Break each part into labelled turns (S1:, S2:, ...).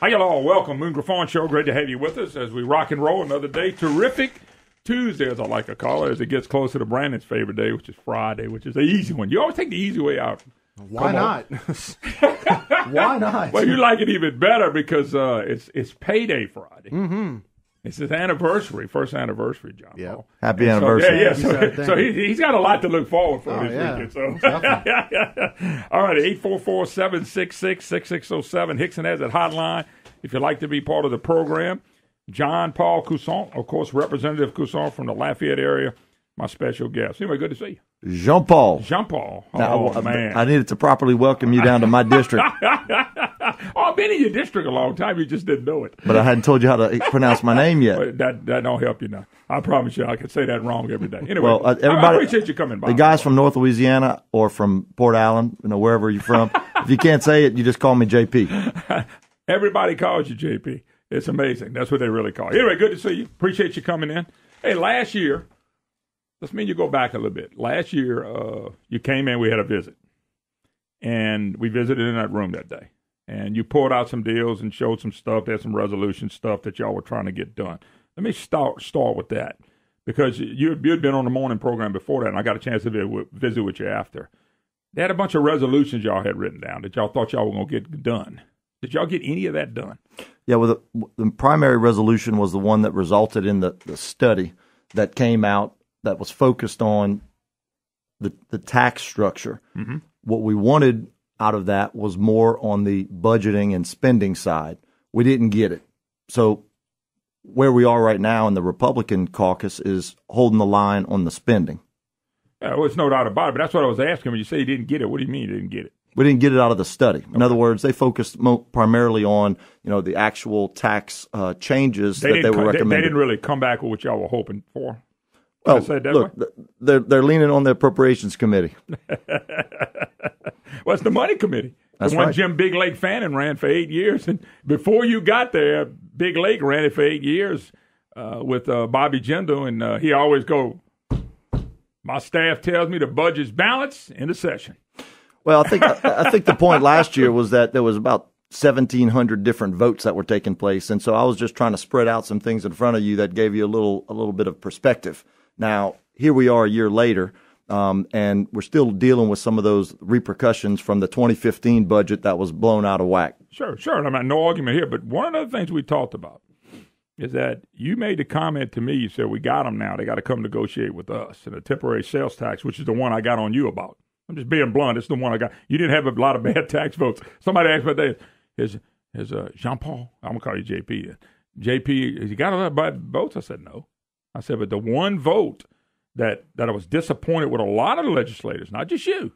S1: Hi, y'all. Welcome. Moon Griffon Show. Great to have you with us as we rock and roll another day. Terrific Tuesday, as I like to call it, as it gets closer to Brandon's favorite day, which is Friday, which is the easy one. You always take the easy way out.
S2: Why not? Why not?
S1: Well, you like it even better because it's payday Friday.
S2: Mm-hmm.
S1: It's his anniversary, first anniversary, John.
S2: Yep.
S1: Paul.
S3: Happy anniversary.
S1: So he's got a lot to look forward for this weekend. So. All right, 844-766-6607. Hickson has that hotline. If you'd like to be part of the program, John Paul Cousson, of course, Representative Cousson from the Lafayette area, my special guest. Anyway, good to see you.
S3: Jean-Paul.
S1: Jean-Paul.
S3: Man. I needed to properly welcome you down to my district.
S1: I've been in your district a long time. You just didn't know it.
S3: But I hadn't told you how to pronounce my name yet.
S1: But that don't help you now. I promise you, I can say that wrong every day. Anyway,
S3: well,
S1: everybody, I appreciate you coming by.
S3: The guys from North Louisiana or from Port Allen, wherever you're from, if you can't say it, you just call me JP.
S1: Everybody calls you JP. It's amazing. That's what they really call you. Anyway, good to see you. Appreciate you coming in. Hey, last year, let's mean you go back a little bit. Last year, you came in, we had a visit. And we visited in that room that day. And you pulled out some deals and showed some stuff. There's some resolution stuff that y'all were trying to get done. Let me start with that. Because you'd been on the morning program before that, and I got a chance to visit with you after. They had a bunch of resolutions y'all had written down that y'all thought y'all were going to get done. Did y'all get any of that done?
S3: Yeah, well, the primary resolution was the one that resulted in the study that came out that was focused on the tax structure. Mm-hmm. What we wanted out of that was more on the budgeting and spending side. We didn't get it. So where we are right now in the Republican caucus is holding the line on the spending.
S1: Yeah, well, there's no doubt about it, but that's what I was asking. When you say you didn't get it, what do you mean you didn't get it?
S3: We didn't get it out of the study. In other words, they focused primarily on the actual tax changes that they were recommending.
S1: They didn't really come back with what y'all were hoping for.
S3: Well, look, they're leaning on the Appropriations Committee.
S1: Well, it's the Money Committee.
S3: That's
S1: the one
S3: right.
S1: Jim Big Lake Fannin ran for 8 years. And before you got there, Big Lake ran it for 8 years with Bobby Jindal. And he always go, my staff tells me the budget's balanced in the session.
S3: Well, I think the point last year was that there was about 1,700 different votes that were taking place. And so I was just trying to spread out some things in front of you that gave you a little bit of perspective. Now, here we are a year later. And we're still dealing with some of those repercussions from the 2015 budget that was blown out of whack.
S1: Sure. I mean, no argument here. But one of the things we talked about is that you made the comment to me, you said, we got them now. They got to come negotiate with us. And a temporary sales tax, which is the one I got on you about. I'm just being blunt. It's the one I got. You didn't have a lot of bad tax votes. Somebody asked me that. Is Jean-Paul, I'm going to call you JP. JP, has he got a lot of bad votes? I said, no. I said, but the one vote that I was disappointed with a lot of the legislators, not just you,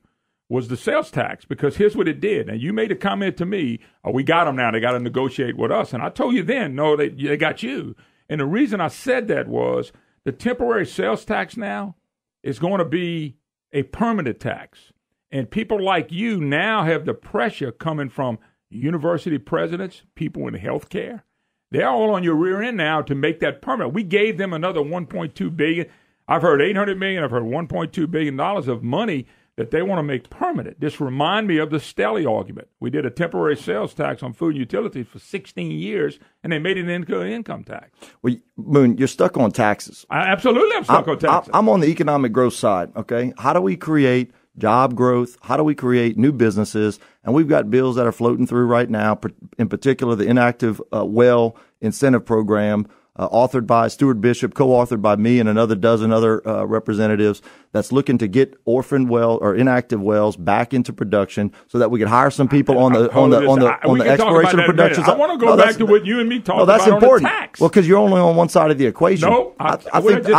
S1: was the sales tax, because here's what it did. And you made a comment to me, we got them now. They got to negotiate with us. And I told you then, no, they got you. And the reason I said that was the temporary sales tax now is going to be a permanent tax. And people like you now have the pressure coming from university presidents, people in healthcare. They're all on your rear end now to make that permanent. We gave them another $1.2 billion. I've heard $800 million. I've heard $1.2 billion of money that they want to make permanent. This reminds me of the Stelly argument. We did a temporary sales tax on food and utilities for 16 years, and they made it into an income tax.
S3: Well, Moon, you're stuck on taxes.
S1: I'm stuck on taxes.
S3: I'm on the economic growth side, okay? How do we create job growth? How do we create new businesses? And we've got bills that are floating through right now, in particular the inactive well incentive program, authored by Stuart Bishop, co-authored by me and another dozen other representatives, that's looking to get orphaned well or inactive wells back into production so that we can hire some people on the exploration and production side.
S1: I want to go back to what you and me talked about
S3: that's important.
S1: On the tax.
S3: Well, because you're only on one side of the equation.
S1: No,
S3: I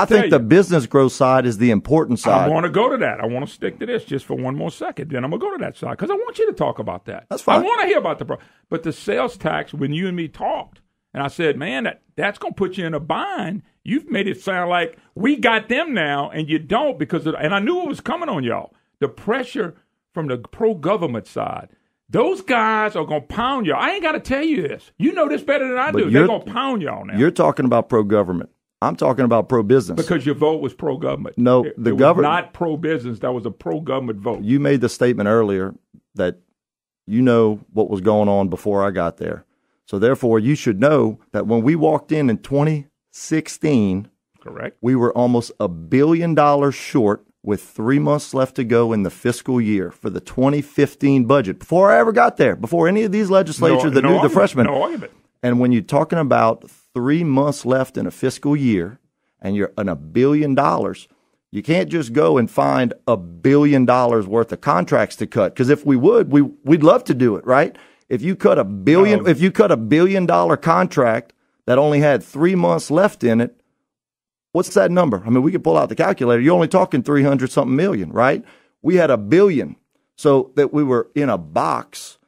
S3: think the business growth side is the important side.
S1: I want to go to that. I want to stick to this just for one more second. Then I'm going to go to that side because I want you to talk about that.
S3: That's fine.
S1: I want to hear about the problem. But the sales tax, when you and me talked, and I said, man, that's going to put you in a bind. You've made it sound like we got them now, and you don't and I knew it was coming on y'all. The pressure from the pro-government side. Those guys are going to pound y'all. I ain't got to tell you this. You know this better than I do. They're going to pound y'all now.
S3: You're talking about pro-government. I'm talking about pro-business.
S1: Because your vote was pro-government.
S3: No, the government.
S1: Was not pro-business. That was a pro-government vote.
S3: You made the statement earlier that you know what was going on before I got there. So therefore, you should know that when we walked in 2016,
S1: correct,
S3: we were almost $1 billion short with 3 months left to go in the fiscal year for the 2015 budget. Before I ever got there, before any of these legislatures that knew the freshmen.
S1: No argument.
S3: And when you're talking about 3 months left in a fiscal year and you're on $1 billion, you can't just go and find $1 billion worth of contracts to cut. Because if we would, we'd love to do it, right? If you cut $1 billion contract that only had 3 months left in it, what's that number? I mean, we could pull out the calculator. You're only talking 300 something million, right? We had $1 billion. So that we were in a box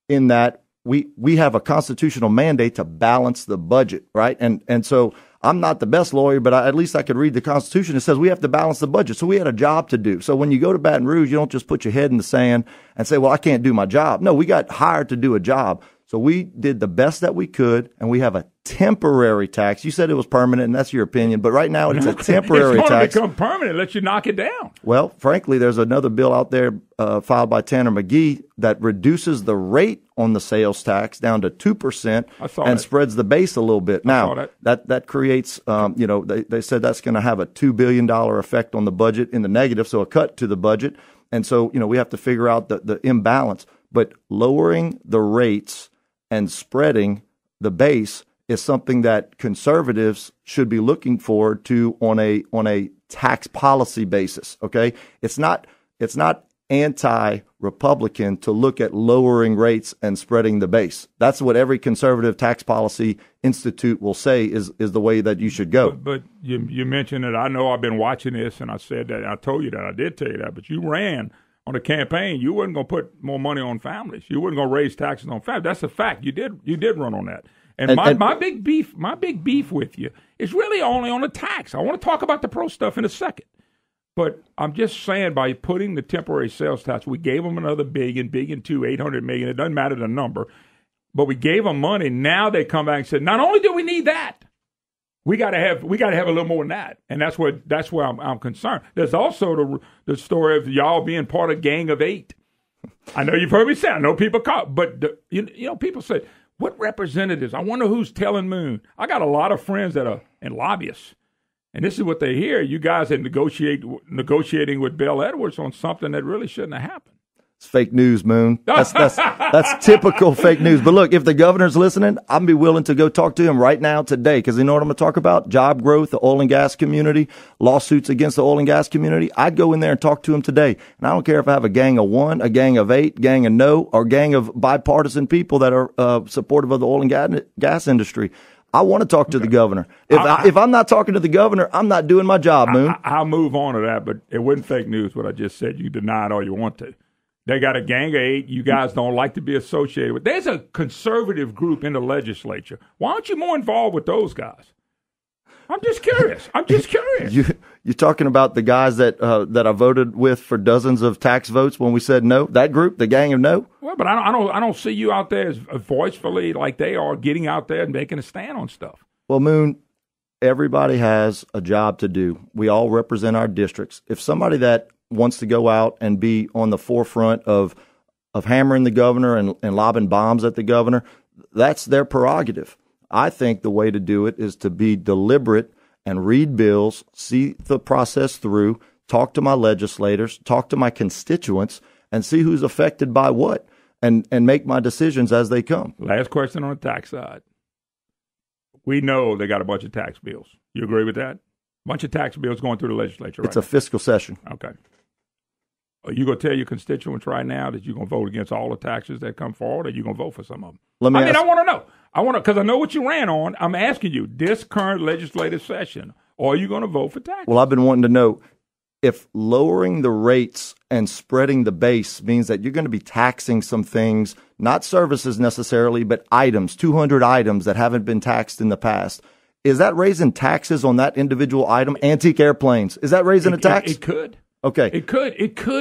S3: in that we have a constitutional mandate to balance the budget, right? And so I'm not the best lawyer, but at least I could read the Constitution. It says we have to balance the budget. So we had a job to do. So when you go to Baton Rouge, you don't just put your head in the sand and say, well, I can't do my job. No, we got hired to do a job. So we did the best that we could, and we have a temporary tax. You said it was permanent, and that's your opinion, but right now it's a temporary
S1: tax.
S3: It's
S1: going to become permanent. Let you knock it down.
S3: Well, frankly, there's another bill out there filed by Tanner McGee that reduces the rate on the sales tax down to 2% and spreads the base a little bit. Now, that creates, they said that's going to have a $2 billion effect on the budget in the negative, so a cut to the budget. And so, we have to figure out the imbalance. But lowering the rates and spreading the base is something that conservatives should be looking forward to on a tax policy basis. Okay, it's not anti-Republican to look at lowering rates and spreading the base. That's what every conservative tax policy institute will say is the way that you should go.
S1: But you mentioned it. I know I've been watching this, and I said that. I told you that. I did tell you that. But you ran on the campaign. You weren't going to put more money on families. You weren't going to raise taxes on families. That's a fact. You did run on that. And my big beef with you is really only on the tax. I want to talk about the pro stuff in a second. But I'm just saying, by putting the temporary sales tax, we gave them another billion, $800 million. It doesn't matter the number, but we gave them money. Now they come back and said, not only do we need that, we got to have a little more than that, and that's where I'm concerned. There's also the story of y'all being part of Gang of Eight. I know you've heard me say. I know people call, but people say, what representatives? I wonder who's telling Moon. I got a lot of friends that are in lobbyists. And this is what they hear. You guys are negotiating with Bell Edwards on something that really shouldn't have happened.
S3: It's fake news, Moon. That's typical fake news. But look, if the governor's listening, I'd be willing to go talk to him right now today, because you know what I'm going to talk about? Job growth, the oil and gas community, lawsuits against the oil and gas community. I'd go in there and talk to him today. And I don't care if I have a gang of 1, a gang of 8, gang of no, or a gang of bipartisan people that are supportive of the oil and gas industry. I want to talk to the governor. If I'm not talking to the governor, I'm not doing my job, Moon.
S1: I'll move on to that, but it wasn't fake news what I just said. You deny it all you want to. They got a gang of 8 you guys don't like to be associated with. There's a conservative group in the legislature. Why aren't you more involved with those guys? I'm just curious.
S3: You're talking about the guys that I voted with for dozens of tax votes when we said no? That group, the gang of no?
S1: Well, but I don't see you out there as voicefully like they are, getting out there and making a stand on stuff.
S3: Well, Moon, everybody has a job to do. We all represent our districts. If somebody that wants to go out and be on the forefront of hammering the governor and lobbing bombs at the governor, that's their prerogative. I think the way to do it is to be deliberate and read bills, see the process through, talk to my legislators, talk to my constituents, and see who's affected by what, and make my decisions as they come.
S1: Last question on the tax side. We know they got a bunch of tax bills. You agree with that? A bunch of tax bills going through the legislature right now.
S3: It's a fiscal session.
S1: Okay. Are you going to tell your constituents right now that you're going to vote against all the taxes that come forward, or you're going to vote for some of them? I want to know. Because I know what you ran on. I'm asking you, this current legislative session, are you going to vote for taxes?
S3: Well, I've been wanting to know if lowering the rates and spreading the base means that you're going to be taxing some things, not services necessarily, but items, 200 items that haven't been taxed in the past. Is that raising taxes on that individual item? Antique airplanes. Is that raising a tax?
S1: It could.
S3: Okay.
S1: It could.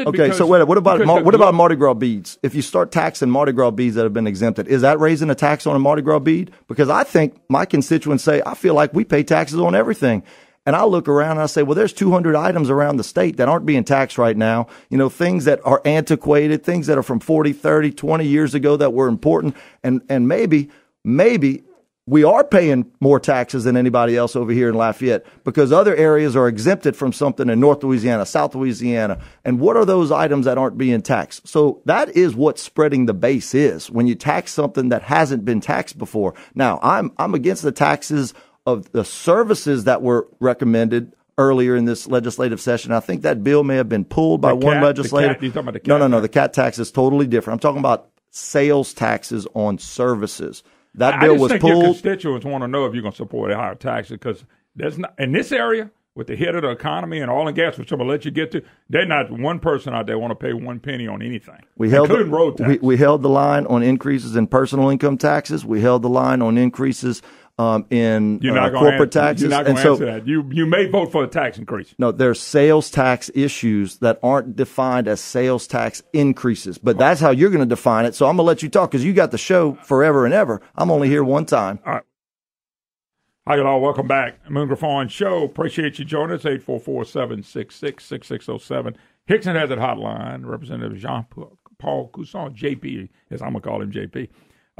S3: Okay, so what about Mardi Gras beads? If you start taxing Mardi Gras beads that have been exempted, is that raising a tax on a Mardi Gras bead? Because I think my constituents say, I feel like we pay taxes on everything. And I look around and I say, well, there's 200 items around the state that aren't being taxed right now. You know, things that are antiquated, things that are from 40, 30, 20 years ago that were important. And maybe maybe we are paying more taxes than anybody else over here in Lafayette because other areas are exempted from something in North Louisiana, South Louisiana. And what are those items that aren't being taxed? So that is what spreading the base is when you tax something that hasn't been taxed before. Now, I'm against the taxes of the services that were recommended earlier in this legislative session. I think that bill may have been pulled by one legislator.
S1: You talking about the cat?
S3: No. The cat tax is totally different. I'm talking about sales taxes on services. That bill was pulled. I just think your
S1: constituents want to know if you're going to support a higher taxes because there's not in this area with the hit of the economy and oil and gas, which I'm going to let you get to. There's not one person out there want to pay 1 penny on anything, including road tax.
S3: We held the line on increases in personal income taxes. We held the line on increases in corporate taxes.
S1: You're not going to answer that. You may vote for a tax increase.
S3: No, there's sales tax issues that aren't defined as sales tax increases, but that's how you're going to define it. So I'm going to let you talk because you got the show forever and ever. I'm only here one time.
S1: All right. Hi, y'all. Welcome back. Moon Griffon Show. Appreciate you joining us. 844-766-6607. Hickson has that hotline. Representative Jean-Paul Cousson, JP, as I'm going to call him, JP.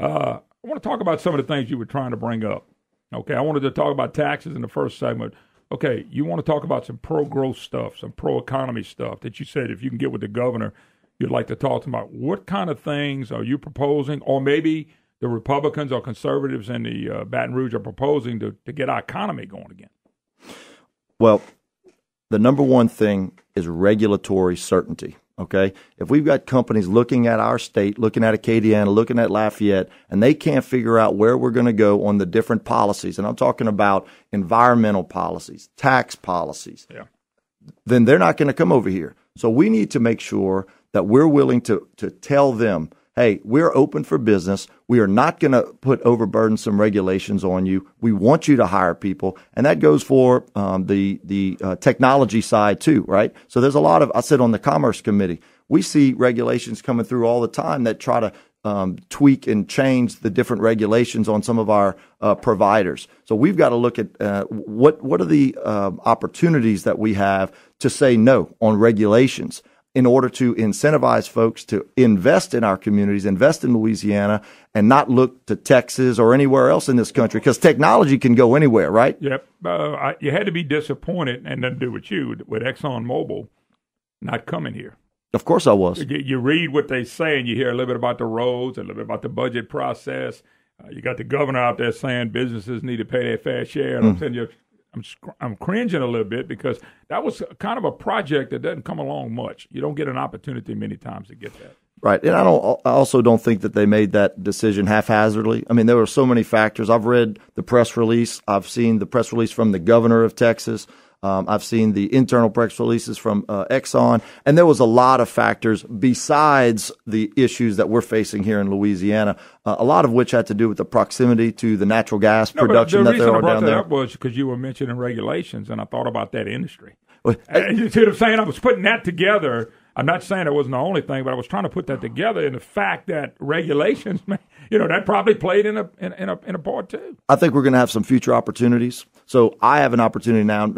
S1: I want to talk about some of the things you were trying to bring up. Okay, I wanted to talk about taxes in the first segment. Okay, you want to talk about some pro-growth stuff, some pro-economy stuff that you said if you can get with the governor, you'd like to talk to him about. What kind of things are you proposing, or maybe the Republicans or conservatives in the Baton Rouge are proposing to get our economy going again?
S3: Well, the number one thing is regulatory certainty. Okay, if we've got companies looking at our state, looking at Acadiana, looking at Lafayette, and they can't figure out where we're going to go on the different policies, and I'm talking about environmental policies, tax policies, then they're not going to come over here. So we need to make sure that we're willing to tell them, hey, we're open for business. We are not going to put overburdensome regulations on you. We want you to hire people. And that goes for the technology side too, right? So there's a lot of, I sit on the Commerce Committee. We see regulations coming through all the time that try to tweak and change the different regulations on some of our providers. So we've got to look at what are the opportunities that we have to say no on regulations in order to incentivize folks to invest in our communities, invest in Louisiana, and not look to Texas or anywhere else in this country, because technology can go anywhere, right?
S1: Yep. You had to be disappointed, and nothing to do with you, with ExxonMobil not coming here.
S3: Of course I was.
S1: You read what they say, and you hear a little bit about the roads, a little bit about the budget process. You got the governor out there saying businesses need to pay their fair share, and I'm saying I'm cringing a little bit because that was kind of a project that doesn't come along much. You don't get an opportunity many times to get that.
S3: Right. And I also don't think that they made that decision haphazardly. I mean, there were so many factors. I've read the press release. I've seen the press release from the governor of Texas. I've seen the internal press releases from Exxon, and there was a lot of factors besides the issues that we're facing here in Louisiana, a lot of which had to do with the proximity to the natural gas production that there are down there. The reason I brought that up was
S1: because you were mentioning regulations, and I thought about that industry. You see what I'm saying? I was putting that together. I'm not saying it wasn't the only thing, but I was trying to put that together in the fact that regulations, that probably played in a part too.
S3: I think we're going to have some future opportunities. So I have an opportunity now.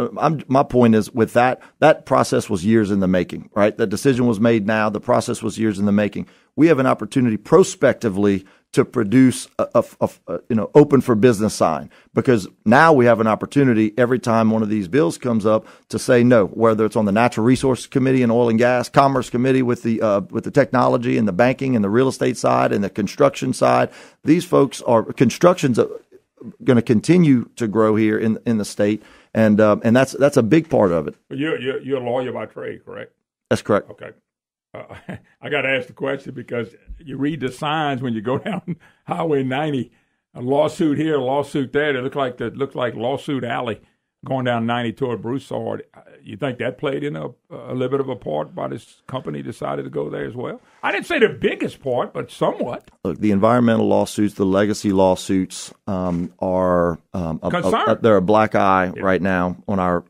S3: My point is with that process was years in the making, right? The decision was made now. The process was years in the making. We have an opportunity prospectively to produce a open for business sign, because now we have an opportunity every time one of these bills comes up to say no, whether it's on the Natural Resource Committee and Oil and Gas, Commerce Committee with the technology and the banking and the real estate side and the construction side. These folks construction's going to continue to grow here in the state, and that's a big part of it.
S1: You're a lawyer by trade, correct?
S3: That's correct.
S1: Okay. I got to ask the question because you read the signs when you go down Highway 90, a lawsuit here, a lawsuit there. It looks like lawsuit alley going down 90 toward Broussard. You think that played in a little bit of a part by this company decided to go there as well? I didn't say the biggest part, but somewhat.
S3: Look, the environmental lawsuits, the legacy lawsuits are they're a black eye right now on our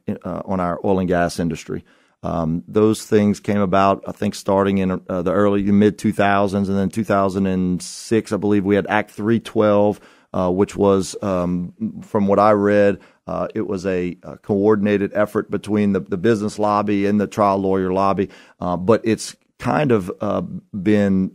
S3: oil and gas industry. Those things came about, I think, starting in the early mid 2000s, and then 2006, I believe we had Act 312, which was, from what I read, it was a coordinated effort between the business lobby and the trial lawyer lobby, but it's kind of been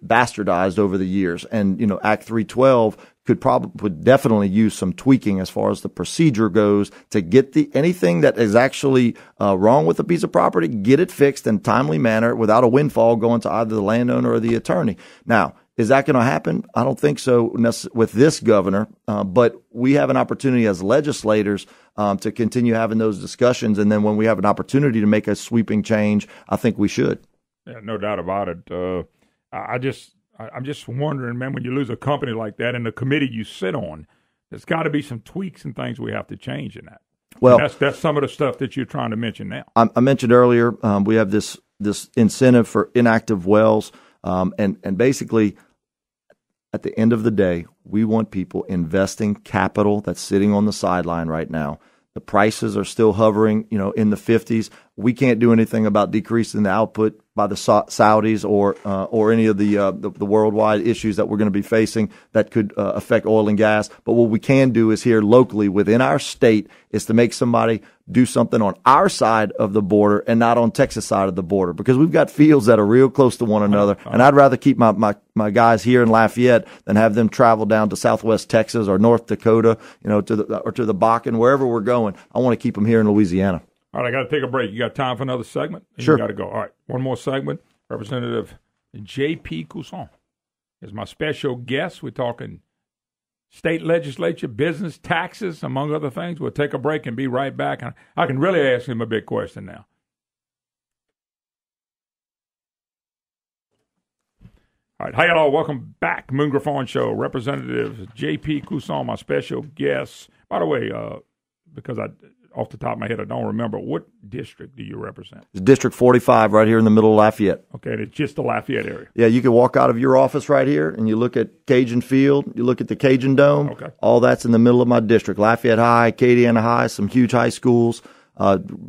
S3: bastardized over the years. And, Act 312 would definitely use some tweaking as far as the procedure goes to get anything that is actually wrong with a piece of property, get it fixed in a timely manner without a windfall going to either the landowner or the attorney. Now, is that going to happen? I don't think so with this governor, but we have an opportunity as legislators to continue having those discussions. And then when we have an opportunity to make a sweeping change, I think we should.
S1: Yeah, no doubt about it. I'm just wondering, man, when you lose a company like that and the committee you sit on, there's got to be some tweaks and things we have to change in that. Well, and that's some of the stuff that you're trying to mention now.
S3: I mentioned earlier we have this incentive for inactive wells. And basically, at the end of the day, we want people investing capital that's sitting on the sideline right now. The prices are still hovering, in the 50s. We can't do anything about decreasing the output by the Saudis or any of the worldwide issues that we're going to be facing that could affect oil and gas. But what we can do is here locally within our state is to make somebody do something on our side of the border and not on Texas side of the border, because we've got fields that are real close to one another. And I'd rather keep my guys here in Lafayette than have them travel down to Southwest Texas or North Dakota, to the Bakken, wherever we're going. I want to keep them here in Louisiana.
S1: All right, I got to take a break. You got time for another segment?
S3: Sure.
S1: You got to go. All right, one more segment. Representative J.P. Cousson is my special guest. We're talking state legislature, business, taxes, among other things. We'll take a break and be right back. I can really ask him a big question now. All right, hi, y'all. Welcome back. Moon Griffon Show. Representative J.P. Cousson, my special guest. By the way, because off the top of my head, I don't remember. What district do you represent?
S3: It's District 45 right here in the middle of Lafayette.
S1: Okay, and it's just the Lafayette area.
S3: Yeah, you can walk out of your office right here and you look at Cajun Field, you look at the Cajun Dome.
S1: Okay.
S3: All that's in the middle of my district. Lafayette High, Acadiana High, some huge high schools,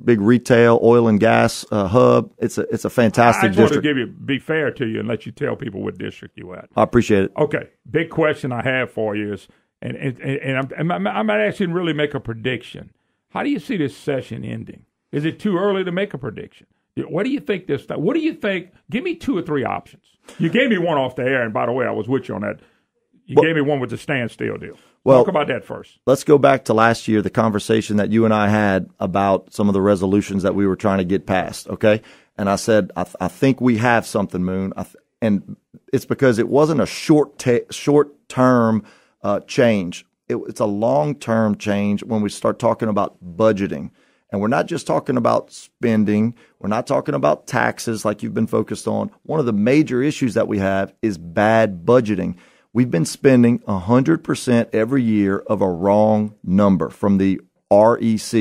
S3: big retail, oil and gas hub. It's a fantastic district.
S1: I just want to be fair to you and let you tell people what district you're at.
S3: I appreciate it.
S1: Okay, big question I have for you is, and I'm not asking to really make a prediction. How do you see this session ending? Is it too early to make a prediction? What do you think this time? What do you think? Give me 2 or 3 options. You gave me one off the air, and by the way, I was with you on that. You gave me one with the standstill deal. Talk about that first.
S3: Let's go back to last year, the conversation that you and I had about some of the resolutions that we were trying to get passed, okay? And I said, I think we have something, Moon. And it's because it wasn't a short-term change. It's a long-term change when we start talking about budgeting. And we're not just talking about spending. We're not talking about taxes like you've been focused on. One of the major issues that we have is bad budgeting. We've been spending 100% every year of a wrong number from the REC.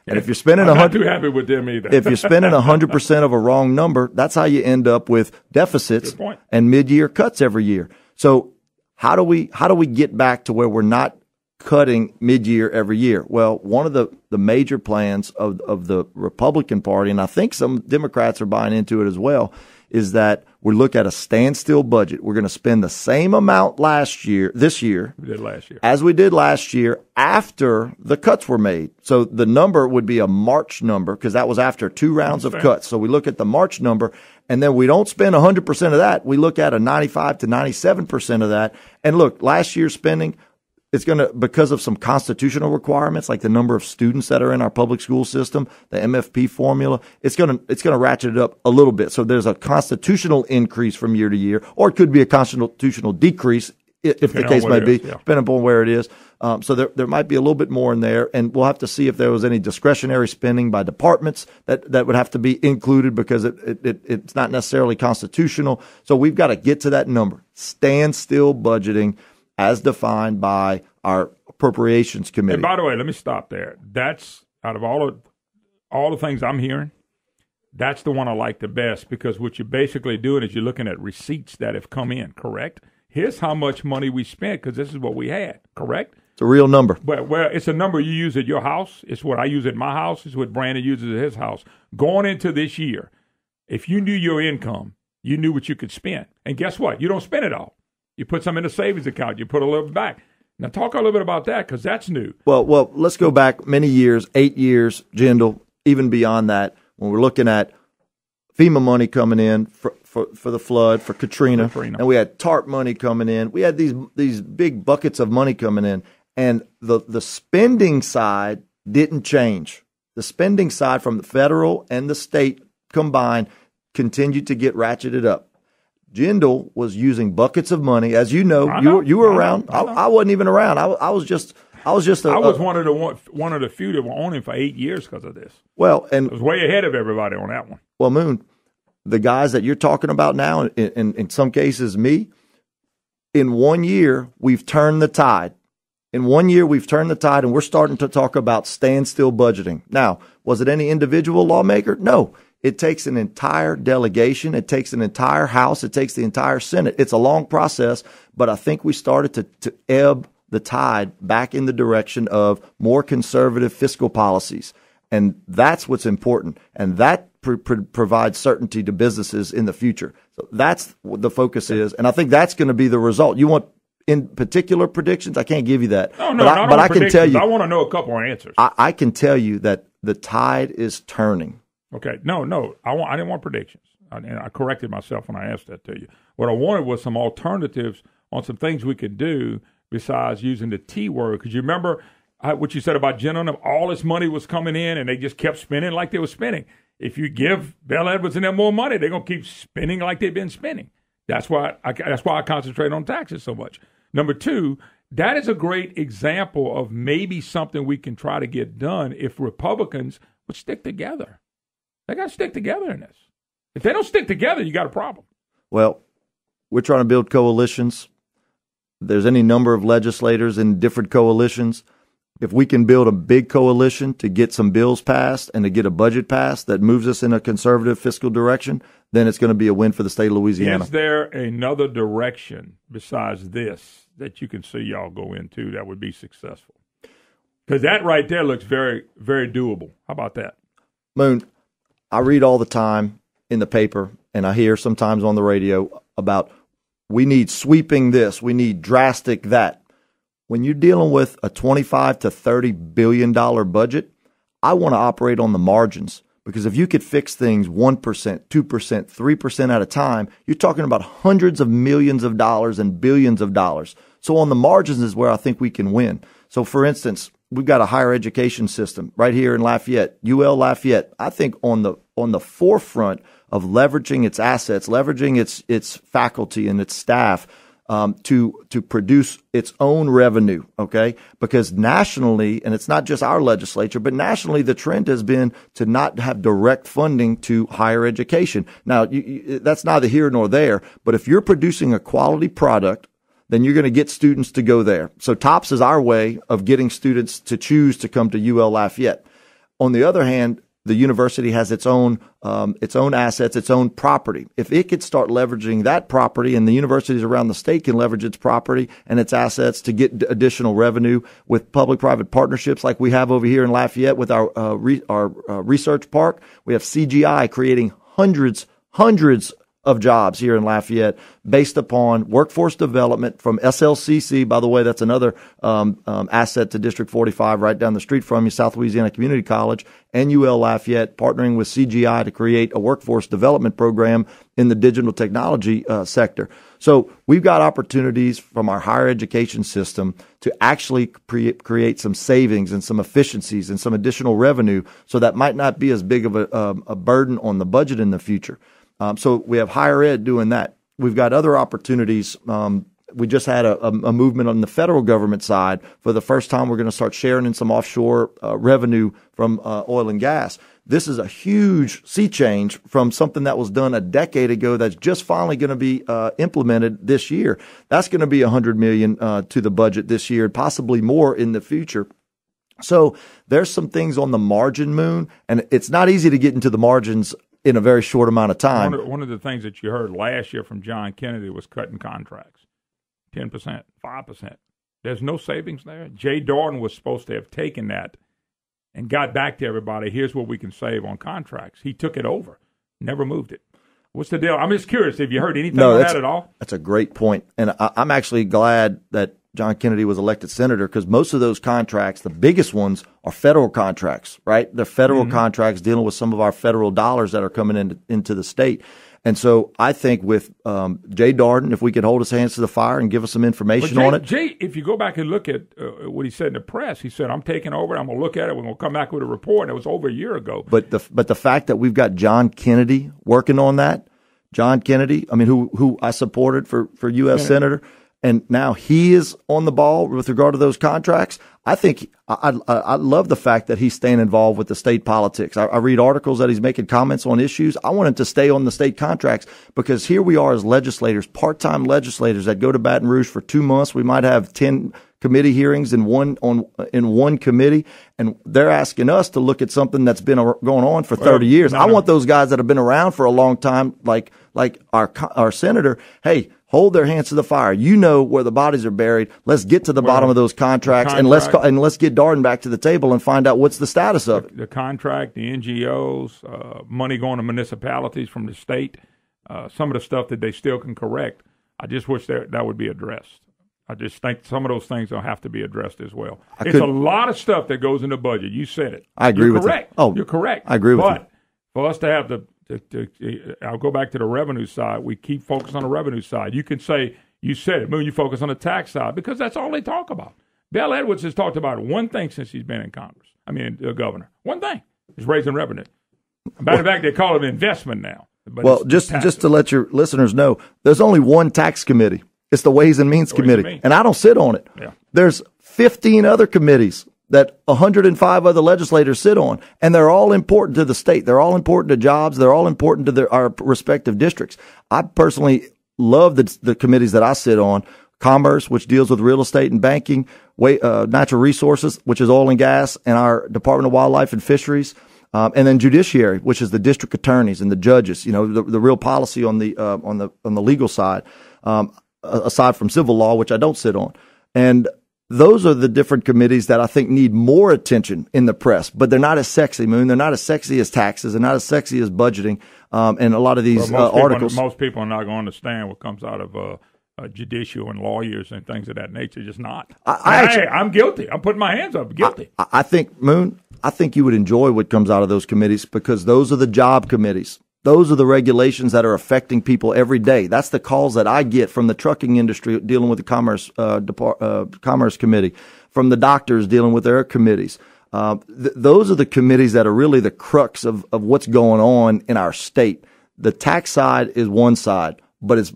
S3: And if you're spending
S1: I'm not too happy with them either.
S3: If you're spending 100% of a wrong number, that's how you end up with deficits and mid-year cuts every year. So how do we get back to where we're not cutting mid-year every year? Well, one of the major plans of the Republican Party, and I think some Democrats are buying into it as well, is that we look at a standstill budget. We're going to spend the same amount this year, as we did last year after the cuts were made. So the number would be a March number because that was after 2 rounds of cuts. So we look at the March number, and then we don't spend 100% of that. We look at a 95 to 97% of that. And look, last year's spending, it's going to, because of some constitutional requirements, like the number of students that are in our public school system, the MFP formula, it's going to ratchet it up a little bit. So there's a constitutional increase from year to year, or it could be a constitutional decrease, if the case may be, depending upon where it is. So there might be a little bit more in there, and we'll have to see if there was any discretionary spending by departments that would have to be included because it's not necessarily constitutional. So we've got to get to that number. Standstill budgeting, as defined by our appropriations committee.
S1: And by the way, let me stop there. That's, out of all the things I'm hearing, that's the one I like the best, because what you're basically doing is you're looking at receipts that have come in, correct? Here's how much money we spent because this is what we had, correct?
S3: It's a real number.
S1: Well, it's a number you use at your house. It's what I use at my house. It's what Brandon uses at his house. Going into this year, if you knew your income, you knew what you could spend. And guess what? You don't spend it all. You put some in a savings account. You put a little back. Now, talk a little bit about that because that's new.
S3: Well, let's go back many years, 8 years, Jindal, even beyond that, when we're looking at FEMA money coming in for the flood, for Katrina, and we had TARP money coming in. We had these big buckets of money coming in, and the spending side didn't change. The spending side from the federal and the state combined continued to get ratcheted up. Jindal was using buckets of money, as you know. You were around. I wasn't even around. I was one
S1: of the few that were on him for 8 years because of this.
S3: Well, and
S1: I was way ahead of everybody on that one.
S3: Well, Moon, the guys that you're talking about now, in some cases me, in 1 year we've turned the tide. In 1 year we've turned the tide, and we're starting to talk about standstill budgeting. Now, was it any individual lawmaker? No. It takes an entire delegation. It takes an entire House. It takes the entire Senate. It's a long process, but I think we started to ebb the tide back in the direction of more conservative fiscal policies. And that's what's important. And that provides certainty to businesses in the future. So that's what the focus is. And I think that's going to be the result. You want in particular predictions? I can't give you that.
S1: But I can tell you. I want to know a couple of answers.
S3: I can tell you that the tide is turning.
S1: Okay. No. I didn't want predictions. And I corrected myself when I asked that to you. What I wanted was some alternatives on some things we could do besides using the T word. Because you remember what you said about Jindal? All this money was coming in, and they just kept spending like they were spending. If you give Bell Edwards and them more money, they're going to keep spending like they've been spending. That's why I concentrate on taxes so much. Number two, that is a great example of maybe something we can try to get done if Republicans would stick together. They got to stick together in this. If they don't stick together, you got a problem.
S3: Well, we're trying to build coalitions. There's any number of legislators in different coalitions. If we can build a big coalition to get some bills passed and to get a budget passed that moves us in a conservative fiscal direction, then it's going to be a win for the state of Louisiana.
S1: Is there another direction besides this that you can see y'all go into that would be successful? Because that right there looks very, very doable. How about that?
S3: Moon, I read all the time in the paper, and I hear sometimes on the radio about we need sweeping this, we need drastic that. When you're dealing with a $25 to $30 billion budget, I want to operate on the margins, because if you could fix things 1%, 2%, 3% at a time, you're talking about hundreds of millions of dollars and billions of dollars. So on the margins is where I think we can win. So for instance, we've got a higher education system right here in Lafayette, UL Lafayette. I think on the forefront of leveraging its assets, leveraging its faculty and its staff to produce its own revenue, okay? Because nationally, and it's not just our legislature, but nationally, the trend has been to not have direct funding to higher education. Now, that's neither here nor there, but if you're producing a quality product, then you're going to get students to go there. So TOPS is our way of getting students to choose to come to UL Lafayette. On the other hand, the university has its own assets, its own property. If it could start leveraging that property, and the universities around the state can leverage its property and its assets to get additional revenue with public-private partnerships like we have over here in Lafayette with our research park. We have CGI creating hundreds of jobs here in Lafayette based upon workforce development from SLCC. By the way, that's another asset to District 45 right down the street from you, South Louisiana Community College, and UL Lafayette partnering with CGI to create a workforce development program in the digital technology sector. So we've got opportunities from our higher education system to actually create some savings and some efficiencies and some additional revenue, so that might not be as big of a burden on the budget in the future. So we have higher ed doing that. We've got other opportunities. We just had a movement on the federal government side. For the first time, we're going to start sharing in some offshore revenue from oil and gas. This is a huge sea change from something that was done a decade ago that's just finally going to be implemented this year. That's going to be $100 million to the budget this year, and possibly more in the future. So there's some things on the margin, Moon, and it's not easy to get into the margins in a very short amount of time.
S1: One of the things that you heard last year from John Kennedy was cutting contracts, 10%, 5%. There's no savings there. Jay Dorton was supposed to have taken that and got back to everybody, here's what we can save on contracts. He took it over, never moved it. What's the deal? I'm just curious, have you heard anything on that at all?
S3: That's a great point. And I'm actually glad that John Kennedy was elected senator, because most of those contracts, the biggest ones, are federal contracts, right? They're federal contracts dealing with some of our federal dollars that are coming into the state. And so I think with Jay Darden, if we could hold his hands to the fire and give us some information on it.
S1: Jay, if you go back and look at what he said in the press, he said, I'm taking over, I'm going to look at it, we're going to come back with a report. And it was over a year ago.
S3: But the fact that we've got John Kennedy working on that, John Kennedy, I mean, who I supported for U.S. Senator, and now he is on the ball with regard to those contracts. I think I love the fact that he's staying involved with the state politics. I read articles that he's making comments on issues. I want him to stay on the state contracts, because here we are as legislators, part-time legislators that go to Baton Rouge for 2 months. We might have 10 committee hearings in one committee, and they're asking us to look at something that's been going on for 30 years. I want those guys that have been around for a long time, like our senator. Hey, hold their hands to the fire. You know where the bodies are buried. Let's get to the bottom of those contracts, and let's get Darden back to the table and find out what's the status of it.
S1: The contract, the NGOs, money going to municipalities from the state, some of the stuff that they still can correct. I just wish that would be addressed. I just think some of those things will have to be addressed as well. It's a lot of stuff that goes in the budget. You said it.
S3: I agree with you.
S1: Oh, you're correct.
S3: I agree with you.
S1: But for us to have I'll go back to the revenue side. We keep focused on the revenue side. You can say, you said it, Moon, you focus on the tax side, because that's all they talk about. Bell Edwards has talked about one thing since he's been in Congress. I mean, the governor. One thing is raising revenue. Matter of fact, they call it investment now.
S3: Well, just to let your listeners know, there's only one tax committee. It's the Ways and Means Committee, and I don't sit on it. Yeah. There's 15 other committees that 105 other legislators sit on, and they're all important to the state. They're all important to jobs. They're all important to our respective districts. I personally love the committees that I sit on. Commerce, which deals with real estate and banking, natural resources, which is oil and gas, and our Department of Wildlife and Fisheries. And then judiciary, which is the district attorneys and the judges, the real policy on the legal side, aside from civil law, which I don't sit on. And those are the different committees that I think need more attention in the press, but they're not as sexy, Moon. They're not as sexy as taxes. They're not as sexy as budgeting. And a lot of these articles.
S1: Most people are not going to understand what comes out of judicial and lawyers and things of that nature. Just not. I'm guilty. I'm putting my hands up. Guilty.
S3: I think, Moon, you would enjoy what comes out of those committees, because those are the job committees. Those are the regulations that are affecting people every day. That's the calls that I get from the trucking industry dealing with the Commerce Committee, from the doctors dealing with their committees. Those are the committees that are really the crux of what's going on in our state. The tax side is one side, but as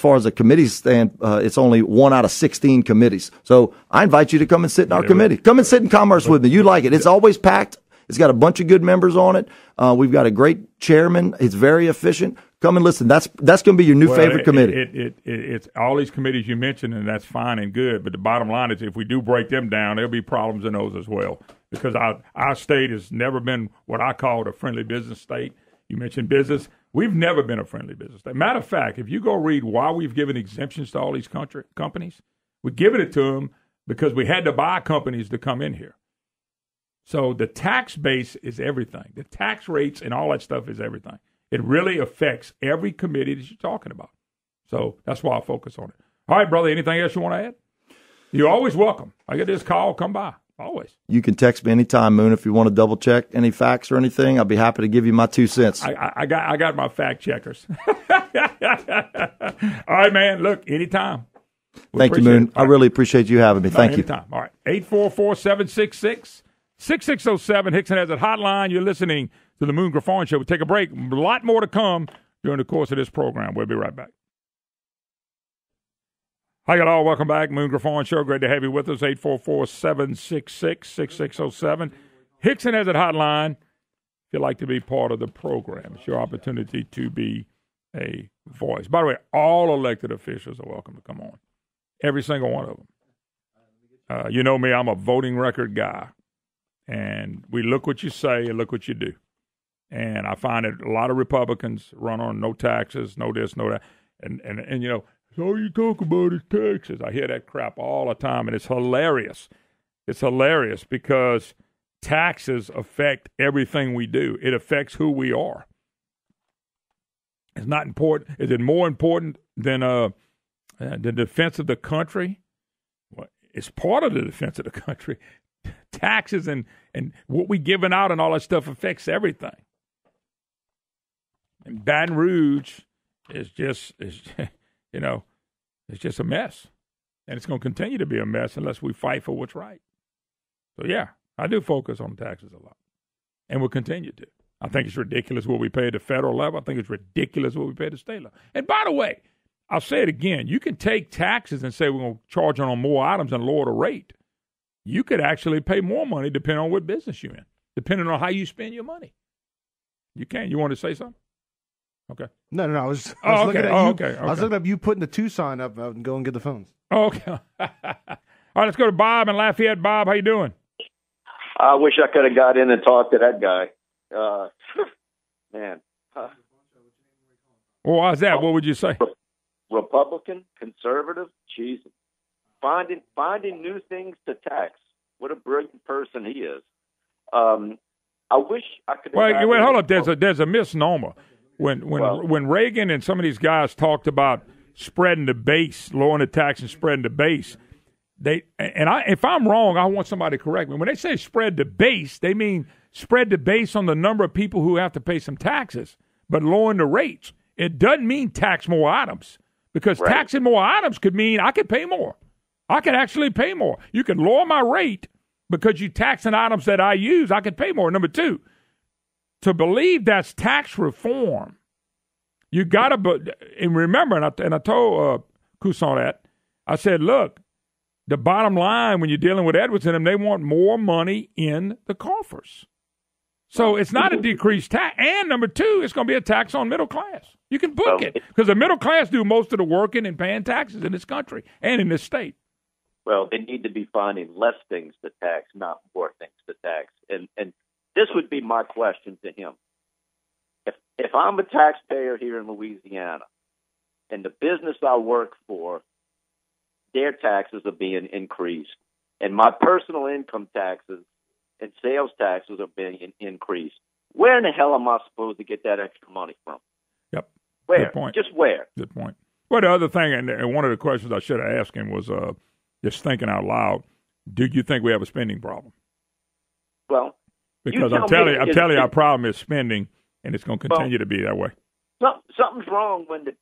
S3: far as the committees stand, it's only 1 out of 16 committees. So I invite you to come and sit in our committee. Come and sit in Commerce with me. You like it. It's always packed. It's got a bunch of good members on it. We've got a great chairman. It's very efficient. Come and listen. That's going to be your new favorite committee.
S1: It's all these committees you mentioned, and that's fine and good. But the bottom line is, if we do break them down, there'll be problems in those as well. Because our state has never been what I call a friendly business state. You mentioned business. We've never been a friendly business state. Matter of fact, if you go read why we've given exemptions to all these companies, we're giving it to them because we had to buy companies to come in here. So the tax base is everything. The tax rates and all that stuff is everything. It really affects every committee that you're talking about. So that's why I focus on it. All right, brother, anything else you want to add? You're always welcome. I get this call, come by. Always.
S3: You can text me anytime, Moon, if you want to double check any facts or anything. I'll be happy to give you my 2 cents.
S1: I got my fact checkers. All right, man. Look, anytime.
S3: Thank you, Moon. I really appreciate you having me. Thank you.
S1: Anytime. All right. 844-766-6607. Hickson has a hotline. You're listening to the Moon Griffon Show. We'll take a break. A lot more to come during the course of this program. We'll be right back. Hi, y'all. Welcome back. Moon Griffon Show. Great to have you with us. 844-766-6607. Hickson has a hotline. If you'd like to be part of the program, it's your opportunity to be a voice. By the way, all elected officials are welcome to come on. Every single one of them. You know me, I'm a voting record guy. And we look what you say and look what you do. And I find that a lot of Republicans run on no taxes, no this, no that. And you know, all you talk about is taxes. I hear that crap all the time, and it's hilarious. It's hilarious because taxes affect everything we do. It affects who we are. It's not important. Is it more important than the defense of the country? it's part of the defense of the country. Taxes and what we giving out and all that stuff affects everything. And Baton Rouge is just, it's just a mess. And it's going to continue to be a mess unless we fight for what's right. So, yeah, I do focus on taxes a lot. And we'll continue to. I think it's ridiculous what we pay at the federal level. I think it's ridiculous what we pay at the state level. And by the way, I'll say it again. You can take taxes and say we're going to charge on more items and lower the rate. You could actually pay more money depending on what business you're in, depending on how you spend your money. You can. You want to say something? Okay.
S2: No. I was looking at you.
S1: Okay.
S2: I was looking at you putting the Tucson up and go and get the phones.
S1: Okay. All right, let's go to Bob in Lafayette. Bob, how you doing?
S4: I wish I could have got in and talked to that guy. Man.
S1: Well, why's that? What would you say?
S4: Republican, conservative, Jesus. Finding new things to tax. What a brilliant person he is. I wish I could.
S1: Wait, hold up. There's a misnomer. When Reagan and some of these guys talked about spreading the base, lowering the tax and spreading the base, if I'm wrong, I want somebody to correct me. When they say spread the base, they mean spread the base on the number of people who have to pay some taxes, but lowering the rates. It doesn't mean tax more items, because taxing more items could mean I could pay more. I could actually pay more. You can lower my rate because you taxing items that I use. I could pay more. Number two, to believe that's tax reform, you got to and remember, and I told Cousin that, I said, look, the bottom line when you're dealing with Edwards and them, they want more money in the coffers. So it's not a decreased tax. And number two, it's going to be a tax on middle class. You can book it because the middle class do most of the working and paying taxes in this country and in this state.
S4: Well, they need to be finding less things to tax, not more things to tax. And this would be my question to him. If I'm a taxpayer here in Louisiana and the business I work for, their taxes are being increased, and my personal income taxes and sales taxes are being increased, where in the hell am I supposed to get that extra money from?
S1: Yep.
S4: Where?
S1: Good point.
S4: Just where?
S1: Good point. Well, the other thing, and one of the questions I should have asked him was just thinking out loud, do you think we have a spending problem?
S4: Well,
S1: because I'm telling you, our problem is spending, and it's going to continue to be that way.
S4: Something's wrong when the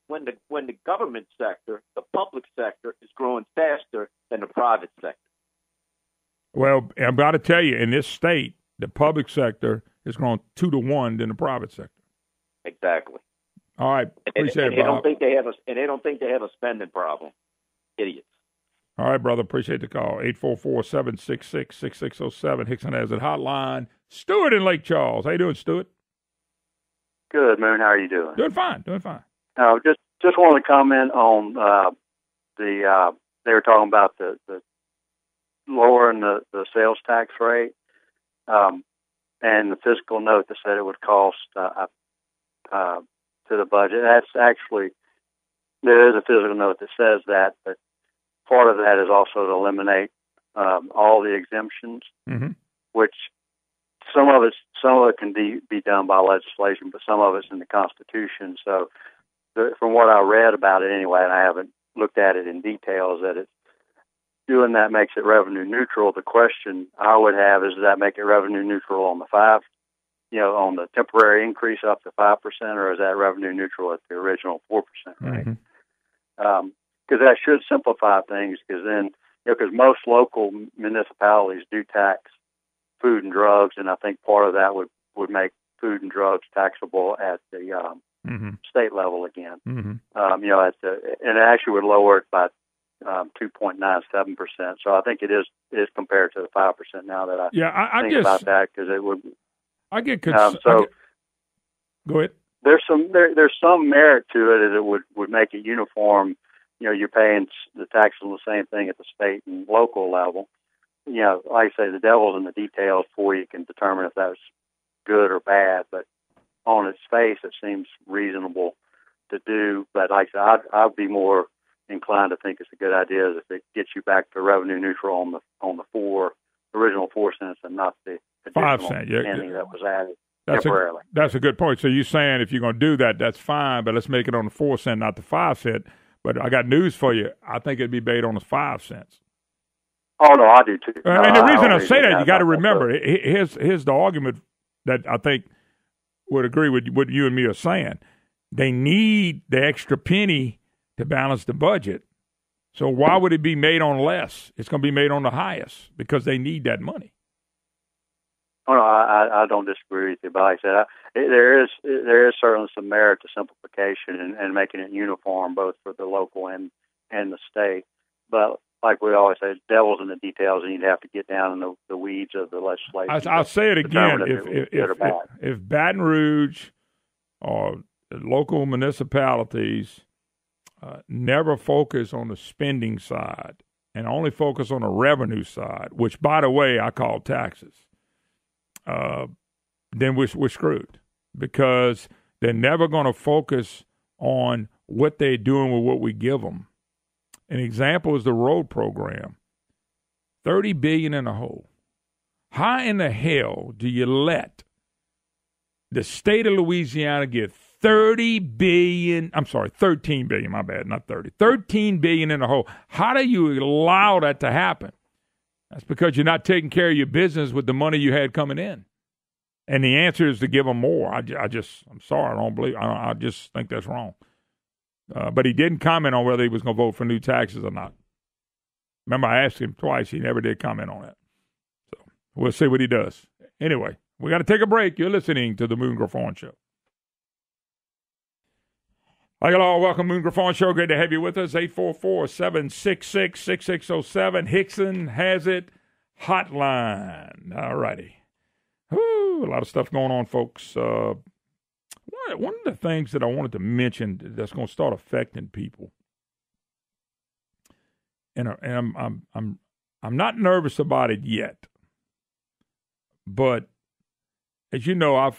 S4: government sector, the public sector, is growing faster than the private sector.
S1: Well, I've got to tell you, in this state, the public sector is growing 2 to 1 than the private sector.
S4: Exactly.
S1: All right, appreciate it, Bob.
S4: They don't think they have a spending problem. Idiots.
S1: All right, brother. Appreciate the call. 844-766-6607. Hickson Exit Hotline. Stuart in Lake Charles. How you doing, Stuart?
S5: Good, Moon. How are you doing?
S1: Doing fine.
S5: Just wanted to comment on they were talking about the lowering the sales tax rate and the fiscal note that said it would cost to the budget. That's actually, there is a fiscal note that says that, but part of that is also to eliminate all the exemptions, which some of it can be done by legislation, but some of it's in the Constitution. So from what I read about it anyway, and I haven't looked at it in detail, is that it's doing that makes it revenue neutral. The question I would have is, does that make it revenue neutral on the on the temporary increase up to 5%, or is that revenue neutral at the original 4% rate? Because that should simplify things, because then, because most local municipalities do tax food and drugs, and I think part of that would make food and drugs taxable at the state level again. And it actually would lower it by 2.97%. So I think it is compared to the 5% now that I think about that, because it would.
S1: I get
S5: go
S1: ahead.
S5: There's some merit to it, as it would make it uniform. You're paying the tax on the same thing at the state and local level. Like I say, the devil's in the details before you can determine if that's good or bad. But on its face, it seems reasonable to do. But like I said, I'd be more inclined to think it's a good idea if it gets you back to revenue neutral on the original 4 cents and not the additional
S1: 5 cents
S5: penny that was added temporarily.
S1: That's a good point. So you're saying if you're going to do that, that's fine, but let's make it on the 4 cent, not the 5 cent. But I got news for you. I think it'd be paid on the 5 cents.
S5: Oh no, I do too.
S1: And the reason I say that, you
S5: got
S1: got to remember, here's the argument that I think would agree with what you and me are saying. They need the extra penny to balance the budget. So why would it be made on less? It's going to be made on the highest because they need that money.
S5: Oh no, I don't disagree with you, but like I said, there is certainly some merit to simplification and making it uniform both for the local and the state. But like we always say, devil's in the details, and you'd have to get down in the weeds of the legislation.
S1: I'll say it again: if Baton Rouge or local municipalities never focus on the spending side and only focus on the revenue side, which, by the way, I call taxes, then we're screwed because they're never going to focus on what they're doing with what we give them. An example is the road program, $30 billion in the hole. How in the hell do you let the state of Louisiana get $13 billion, my bad, not 30, $13 billion in the hole? How do you allow that to happen? That's because you're not taking care of your business with the money you had coming in. And the answer is to give them more. I'm sorry, I just think that's wrong. But he didn't comment on whether he was going to vote for new taxes or not. Remember, I asked him twice. He never did comment on that. So we'll see what he does. Anyway, we got to take a break. You're listening to the Moon Griffon Show. Hi, hello. Welcome, Moon Griffon Show. Great to have you with us. 844-766-6607. Hickson has it. Hotline. All righty. A lot of stuff going on, folks. One of the things that I wanted to mention that's going to start affecting people, and I'm not nervous about it yet, but as you know, I've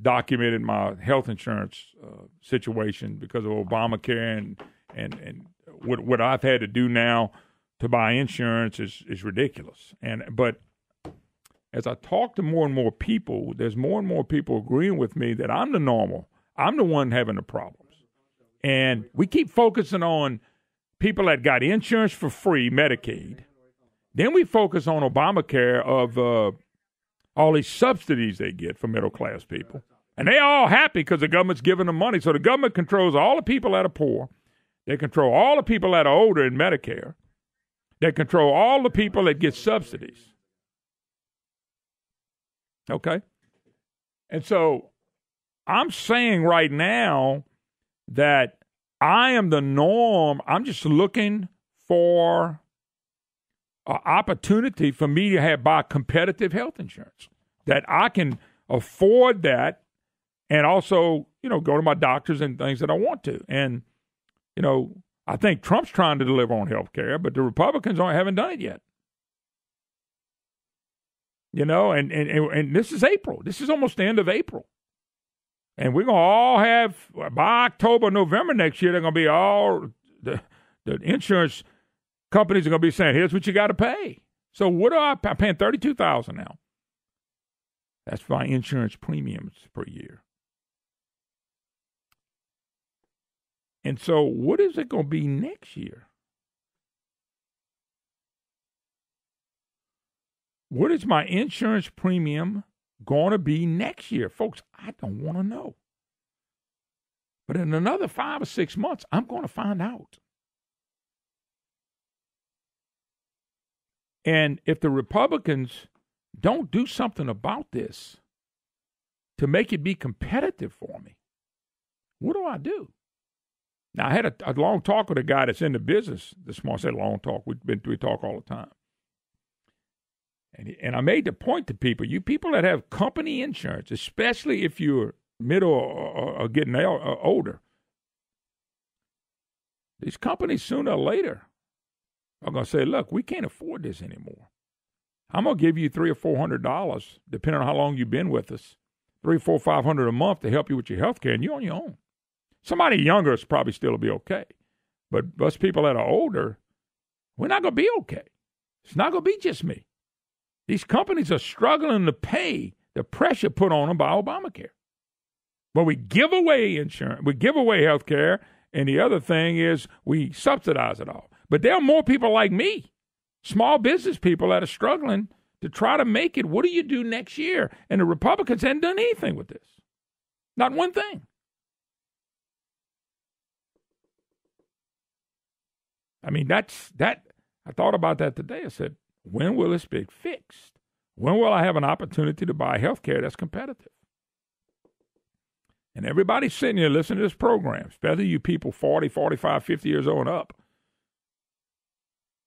S1: documented my health insurance situation because of Obamacare and what I've had to do now to buy insurance is ridiculous. But as I talk to more and more people, there's more and more people agreeing with me that I'm the normal. I'm the one having the problems. And we keep focusing on people that got insurance for free, Medicaid. Then we focus on Obamacare of all these subsidies they get for middle-class people. And they're all happy because the government's giving them money. So the government controls all the people that are poor. They control all the people that are older in Medicare. They control all the people that get subsidies. Okay? And so I'm saying right now that I am the norm. I'm just looking for an opportunity for me to buy competitive health insurance, that I can afford that and also, go to my doctors and things that I want to. And, I think Trump's trying to deliver on health care, but the Republicans haven't done it yet. And this is April. This is almost the end of April. And we're going to all have, by October, November next year, they're going to be all, the insurance companies are going to be saying, here's what you got to pay. So I'm paying $32,000 now. That's my insurance premiums per year. And so what is it going to be next year? What is my insurance premium going to be next year? Folks, I don't want to know. But in another 5 or 6 months, I'm going to find out. And if the Republicans don't do something about this to make it be competitive for me, what do? Now, I had a long talk with a guy that's in the business this morning. I said long talk. We talk all the time. And I made the point to people, you people that have company insurance, especially if you're middle or getting older, these companies sooner or later are going to say, look, we can't afford this anymore. I'm going to give you $300 or $400, depending on how long you've been with us, $300, $400, $500 a month to help you with your health care, and you're on your own. Somebody younger is probably still be okay. But us people that are older, we're not going to be okay. It's not going to be just me. These companies are struggling to pay the pressure put on them by Obamacare. But we give away insurance, we give away health care, and the other thing is we subsidize it all. But there are more people like me Small business people that are struggling to try to make it. What do you do next year? And the Republicans haven't done anything with this. Not one thing. I mean, that's that. I thought about that today. I said, when will this be fixed? When will I have an opportunity to buy health care that's competitive? And everybody's sitting here listening to this program, especially you people 40, 45, 50 years old and up.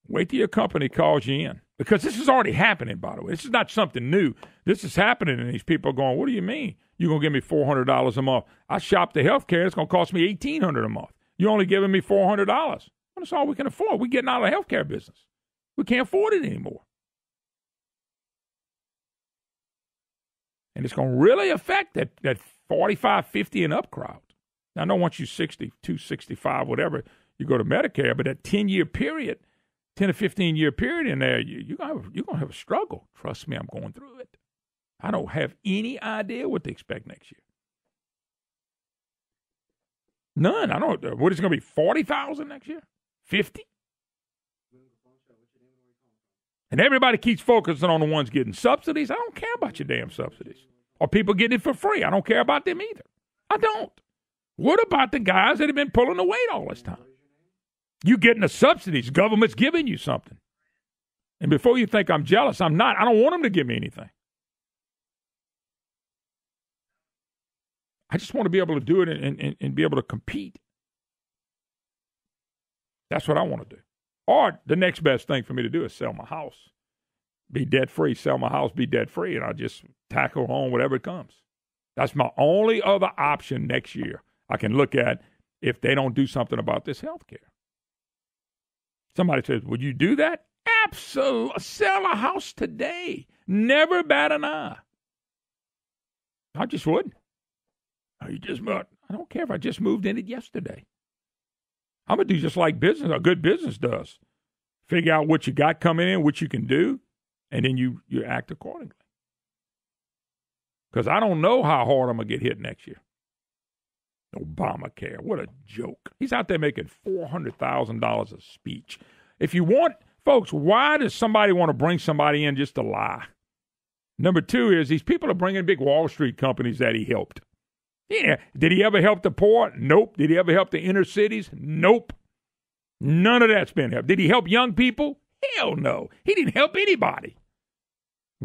S1: Wait till your company calls you in. Because this is already happening, by the way. This is not something new. This is happening, and these people are going, what do you mean? You're going to give me $400 a month. I shop the health care. It's going to cost me $1,800 a month. You're only giving me $400. Well, that's all we can afford. We're getting out of the health care business. We can't afford it anymore. And it's going to really affect that 45, 50 and up crowd. Now, I know once you're 62, 65, whatever, you go to Medicare, but that 10-year period, 10 to 15-year period in there, you're going to have a struggle. Trust me, I'm going through it. I don't have any idea what to expect next year. None. I don't. What is it going to be, 40,000 next year? 50? And everybody keeps focusing on the ones getting subsidies. I don't care about your damn subsidies. Or people getting it for free. I don't care about them either. I don't. What about the guys that have been pulling the weight all this time? You getting the subsidies. Government's giving you something. And before you think I'm jealous, I'm not. I don't want them to give me anything. I just want to be able to do it and be able to compete. That's what I want to do. Or the next best thing for me to do is sell my house. Be debt-free, sell my house, be debt-free, and I just tackle on whatever comes. That's my only other option next year I can look at if they don't do something about this health care. Somebody says, would you do that? Absolutely. Sell a house today. Never bat an eye. I just would. I don't care if I just moved in it yesterday. I'm going to do just like business, a good business does. Figure out what you got coming in, what you can do, and then you act accordingly. Because I don't know how hard I'm going to get hit next year. Obamacare, what a joke. He's out there making $400,000 a speech. If you want, folks, why does somebody want to bring somebody in just to lie? Number two is these people are bringing big Wall Street companies that he helped. Yeah. Did he ever help the poor? Nope. Did he ever help the inner cities? Nope. None of that's been helped. Did he help young people? Hell no. He didn't help anybody.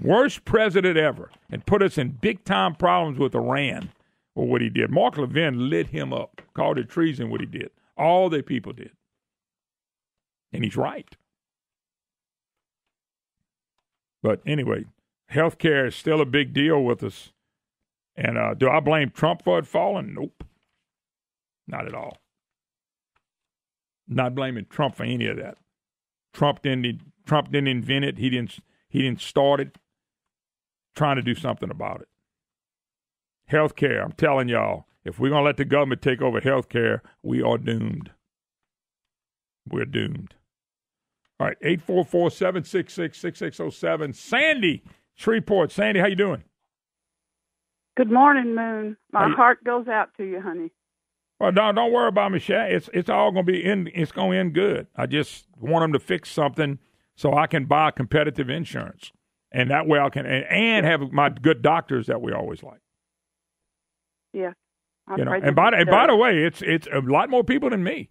S1: Worst president ever. And put us in big-time problems with Iran for what he did. Mark Levin lit him up, called it treason what he did. All the people did. And he's right. But anyway, health care is still a big deal with us. And do I blame Trump for it falling? Nope. Not at all. Not blaming Trump for any of that. Trump didn't invent it. He didn't start it. Trying to do something about it. Health care, I'm telling y'all, if we're going to let the government take over health care, we are doomed. We're doomed. All right, 844-766-6607. Sandy, Shreveport. Sandy, how you doing?
S6: Good morning, Moon. My heart goes out to you, honey.
S1: Well, don't worry about me, Shay. It's all going to be it's going to end good. I just want them to fix something so I can buy competitive insurance. And that way I can and have my good doctors that we always like.
S6: Yeah.
S1: And by the way, it's a lot more people than me.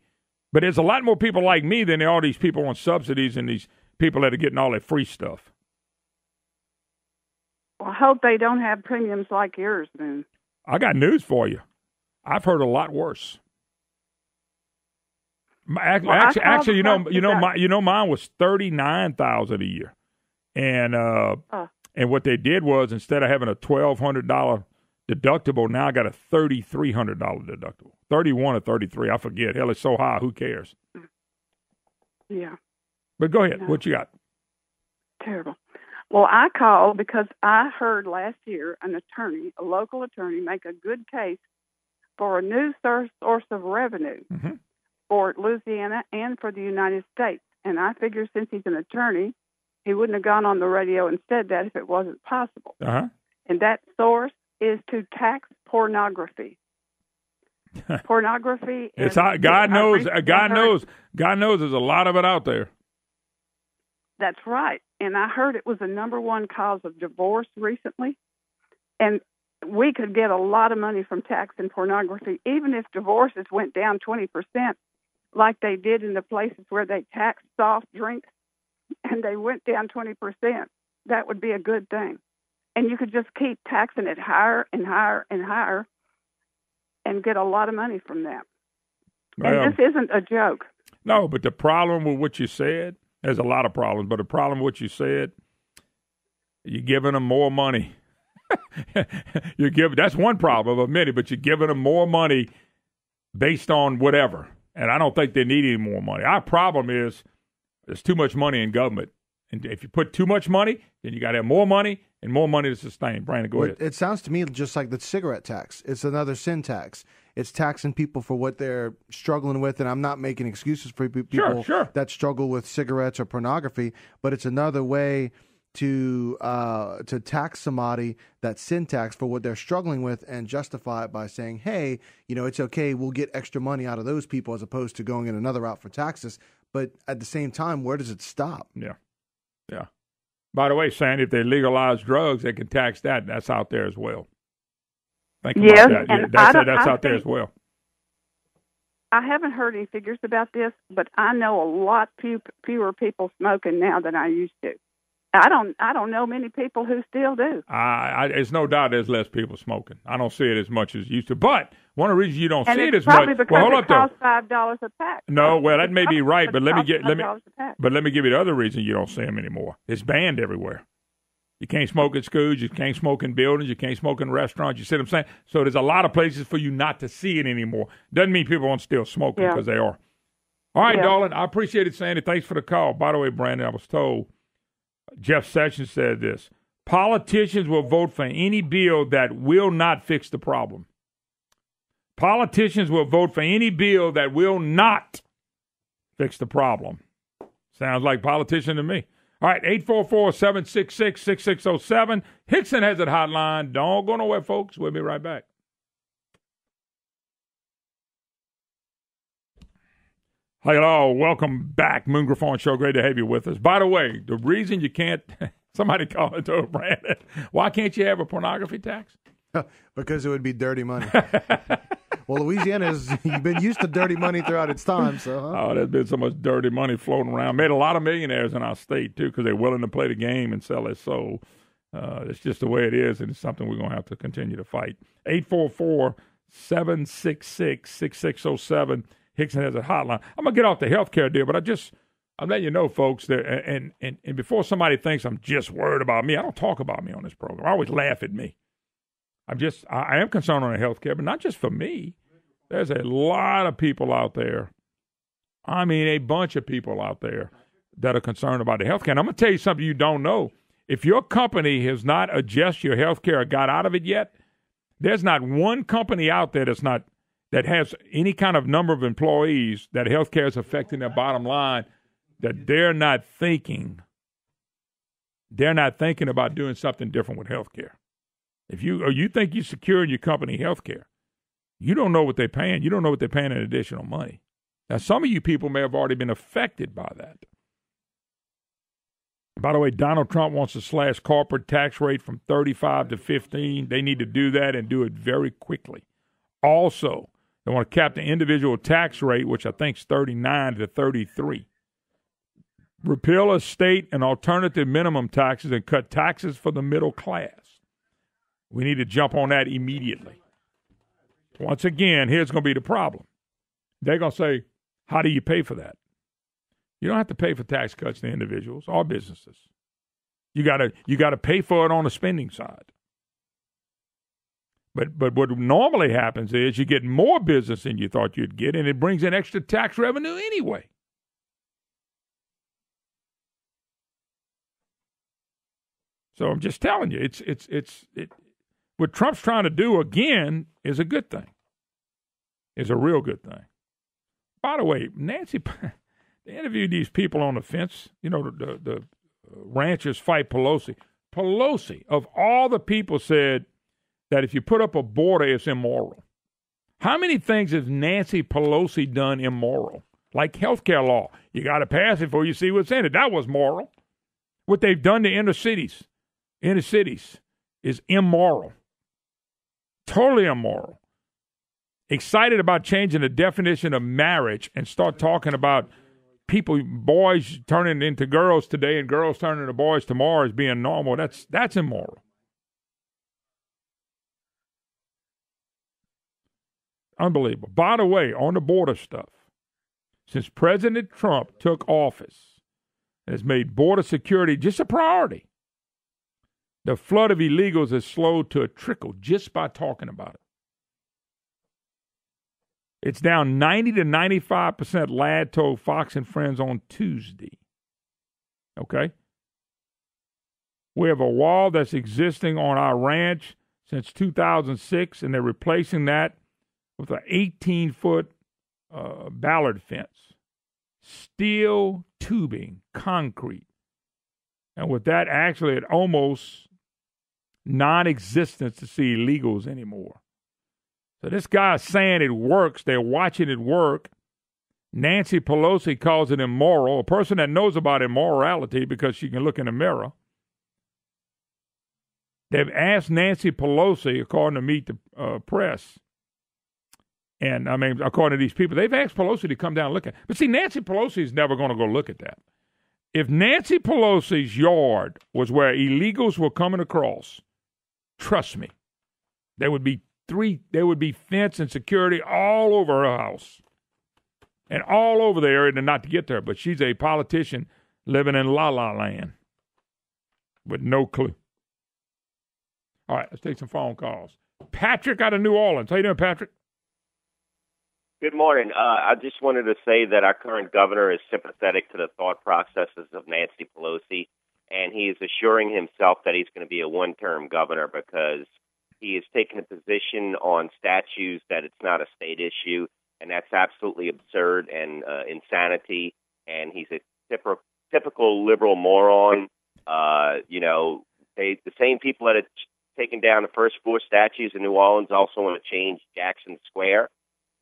S1: But there's a lot more people like me than there are these people on subsidies and these people that are getting all that free stuff.
S6: Well, I hope they don't have premiums like yours, Moon.
S1: I got news for you. I've heard a lot worse. Actually, mine was $39,000 a year, and what they did was instead of having a $1,200 deductible, now I got a $3,300 deductible, 31 or 33, I forget. Hell, it's so high, who cares?
S6: Yeah.
S1: But go ahead, what you got?
S6: Terrible. Well, I called because I heard last year a local attorney, make a good case for a new source of revenue for Louisiana and for the United States. And I figure since he's an attorney, he wouldn't have gone on the radio and said that if it wasn't possible.
S1: Uh-huh.
S6: And that source is to tax pornography. Pornography.
S1: God knows there's a lot of it out there.
S6: That's right. And I heard it was the number one cause of divorce recently. And we could get a lot of money from taxing pornography, even if divorces went down 20%, like they did in the places where they taxed soft drinks, and they went down 20%. That would be a good thing. And you could just keep taxing it higher and higher and higher and get a lot of money from that.
S1: Well,
S6: and this isn't a joke.
S1: No, but the problem with what you said, there's a lot of problems, but the problem with what you said, you're giving them more money. That's one problem of many, but you're giving them more money based on whatever. And I don't think they need any more money. Our problem is there's too much money in government. And if you put too much money, then you got to have more money and more money to sustain. Brandon, go ahead.
S2: It sounds to me just like the cigarette tax. It's another sin tax. It's taxing people for what they're struggling with, and I'm not making excuses for people that struggle with cigarettes or pornography, but it's another way to tax somebody, that sin tax, for what they're struggling with, and justify it by saying, hey, it's okay, we'll get extra money out of those people, as opposed to going in another route for taxes. But at the same time, where does it stop?
S1: Yeah. By the way, Sandy, if they legalize drugs, they can tax that. That's out there as well. Think about that.
S6: And
S1: that's out there as well.
S6: I haven't heard any figures about this, but I know a lot fewer people smoking now than I used to. I don't know many people who still do.
S1: It's no doubt there's less people smoking. I don't see it as much as used to. But one of the reasons you don't see it as much.
S6: Because it costs $5 a pack.
S1: No, well, that may be right, but let me give you the other reason you don't see them anymore. It's banned everywhere. You can't smoke at schools. You can't smoke in buildings. You can't smoke in restaurants. You see what I'm saying? So there's a lot of places for you not to see it anymore. Doesn't mean people aren't still smoking, because they are. All right, darling. I appreciate it, Sandy. Thanks for the call. By the way, Brandon, I was told Jeff Sessions said this: politicians will vote for any bill that will not fix the problem. Politicians will vote for any bill that will not fix the problem. Sounds like politician to me. All right, 844-766-6607. Hickson has it hotline. Don't go nowhere, folks. We'll be right back. Hello, welcome back. Moon Griffon Show. Great to have you with us. By the way, the reason you can't, somebody called it to Brandon, why can't you have a pornography tax?
S2: Because it would be dirty money. Well, Louisiana's been used to dirty money throughout its time. So,
S1: Oh, there's been so much dirty money floating around. Made a lot of millionaires in our state, too, because they're willing to play the game and sell their soul. It's just the way it is, and it's something we're going to have to continue to fight. 844-766-6607. Hickson has a hotline. I'm going to get off the health care deal, but I'm letting you know, folks, that, and before somebody thinks I'm just worried about me, I don't talk about me on this program. I always laugh at me. I am concerned on the health care, but not just for me. There's a lot of people out there. I mean, a bunch of people out there that are concerned about the health care. And I'm going to tell you something you don't know. If your company has not adjusted your health care or got out of it yet, there's not one company out there that has any kind of number of employees that health care is affecting their bottom line, that they're not thinking about doing something different with health care. If you think you're securing your company health care, you don't know what they're paying. You don't know what they're paying in additional money. Now, some of you people may have already been affected by that. By the way, Donald Trump wants to slash corporate tax rate from 35 to 15. They need to do that and do it very quickly. Also, they want to cap the individual tax rate, which I think is 39 to 33. Repeal estate and alternative minimum taxes and cut taxes for the middle class. We need to jump on that immediately. Once again, here's going to be the problem. They're going to say, how do you pay for that? You don't have to pay for tax cuts to individuals or businesses. You got to pay for it on the spending side. But what normally happens is you get more business than you thought you'd get, and it brings in extra tax revenue anyway. So I'm just telling you, what Trump's trying to do again is a good thing. Is a real good thing. By the way, Nancy, they interviewed these people on the fence. You know, the ranchers fight Pelosi. Pelosi, of all the people, said that if you put up a border, it's immoral. How many things has Nancy Pelosi done immoral? Like health care law. You got to pass it before you see what's in it. That was moral. What they've done to inner cities is immoral. Totally immoral. Excited about changing the definition of marriage and start talking about people, boys turning into girls today and girls turning into boys tomorrow as being normal. That's immoral. Unbelievable. By the way, on the border stuff, since President Trump took office, has made border security just a priority. The flood of illegals has slowed to a trickle just by talking about it. It's down 90 to 95%, Ladd told Fox and Friends on Tuesday. Okay? We have a wall that's existing on our ranch since 2006, and they're replacing that with an 18-foot ballard fence, steel tubing, concrete. And with that, actually, it almost non-existent to see illegals anymore. So this guy's saying it works. They're watching it work. Nancy Pelosi calls it immoral. A person that knows about immorality because she can look in the mirror. They've asked Nancy Pelosi, according to Meet the Press, and I mean, according to these people, they've asked Pelosi to come down and look at it. But see, Nancy Pelosi is never going to go look at that. If Nancy Pelosi's yard was where illegals were coming across, trust me, there would be fence and security all over her house and all over the area not to get there. But she's a politician living in la-la land with no clue. All right, let's take some phone calls. Patrick out of New Orleans. How you doing, Patrick?
S7: Good morning. I just wanted to say that our current governor is sympathetic to the thought processes of Nancy Pelosi, and he is assuring himself that he's going to be a one-term governor because he is taking a position on statues that it's not a state issue, and that's absolutely absurd and insanity, and he's a typical liberal moron. The same people that have taken down the first 4 statues in New Orleans also want to change Jackson Square.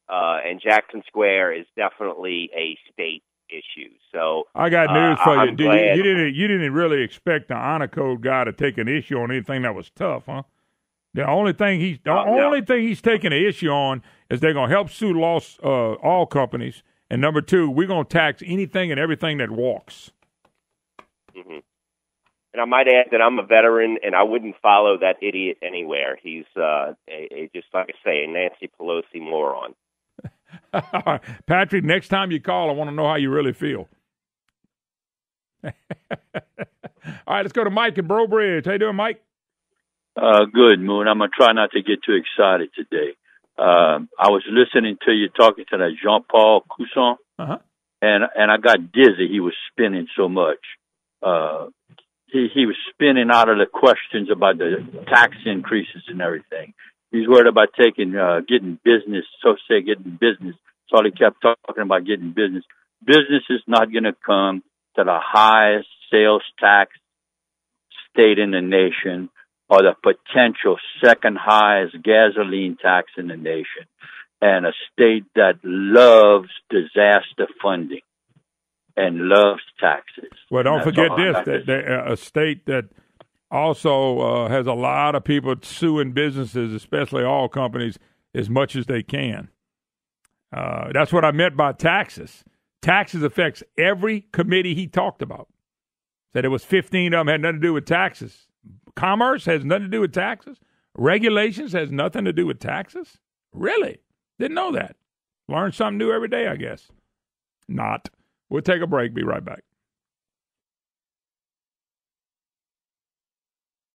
S7: And Jackson Square is definitely a state issue. So
S1: I got news for you. You didn't really expect the honor code guy to take an issue on anything that was tough, huh? The only thing he's taking an issue on is they're going to help sue all companies, and number 2, we're going to tax anything and everything that walks.
S7: Mm-hmm. And I might add that I'm a veteran, and I wouldn't follow that idiot anywhere. He's just like I say, a Nancy Pelosi moron.
S1: Patrick, next time you call, I want to know how you really feel. All right, let's go to Mike in Breaux Bridge. How you doing, Mike?
S8: Good, Moon. I'm going to try not to get too excited today. I was listening to you talking to that Jean-Paul Cousson, and I got dizzy. He was spinning so much. He was spinning out of the questions about the tax increases and everything. He's worried about getting business. That's all he kept talking about, getting business. Business is not going to come to the highest sales tax state in the nation or the potential second highest gasoline tax in the nation, and a state that loves disaster funding and loves taxes.
S1: Well, don't forget this, a state that also has a lot of people suing businesses, especially oil companies, as much as they can. That's what I meant by taxes. Taxes affects every committee he talked about. Said it was 15 of them, had nothing to do with taxes. Commerce has nothing to do with taxes. Regulations has nothing to do with taxes. Really? Didn't know that. Learn something new every day, I guess. Not. We'll take a break. Be right back.